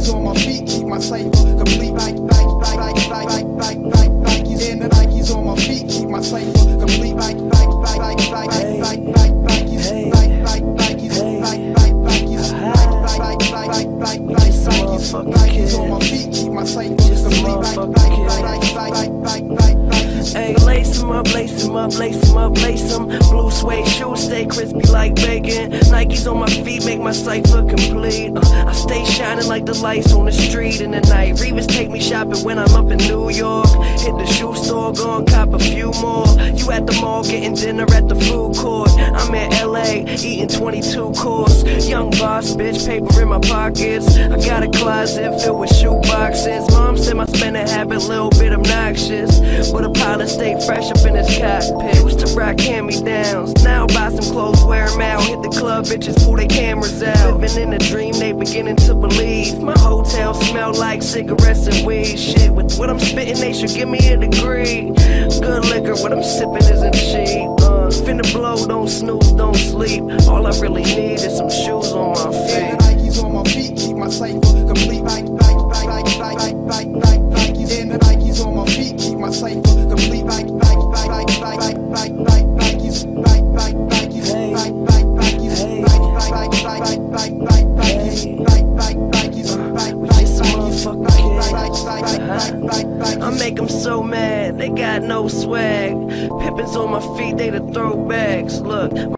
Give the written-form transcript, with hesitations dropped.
Nikes on my feet, keep my cipher complete. Nikes in the Nikes on my feet, keep my cipher complete. Nikes on my feet, keep my cipher complete. Hey, lace 'em up, lace 'em up, lace 'em up, lace 'em. Blue suede shoes stay crispy like bacon. Nikes on my feet make my cipher complete. I stay shining like the lights on the street in the night. Revis take me shopping when I'm up in New York. Hit the shoe store, go and cop a few more. You at the mall getting dinner at the food court. I'm in LA eating 22 course. Young boss, bitch, paper in my pockets. I got a closet filled with shoe boxes. Mom said my spending habit a little bit obnoxious, but a pilot stay fresh up in his cockpit. Used to rock hand-me-downs, now buy some clothes, wear them out. Hit the club, bitches pull their cameras out. Living in a dream, they beginning to believe. My hotel smell like cigarettes and weed. Shit, with what I'm spitting, they should give me a degree. Good liquor, what I'm sipping isn't cheap. Finna blow, don't snooze, don't sleep. All I really need is some shoes on my feet. Nikes on my feet, keep my cipher complete. Nikes in the Nikes on my feet, keep my cipher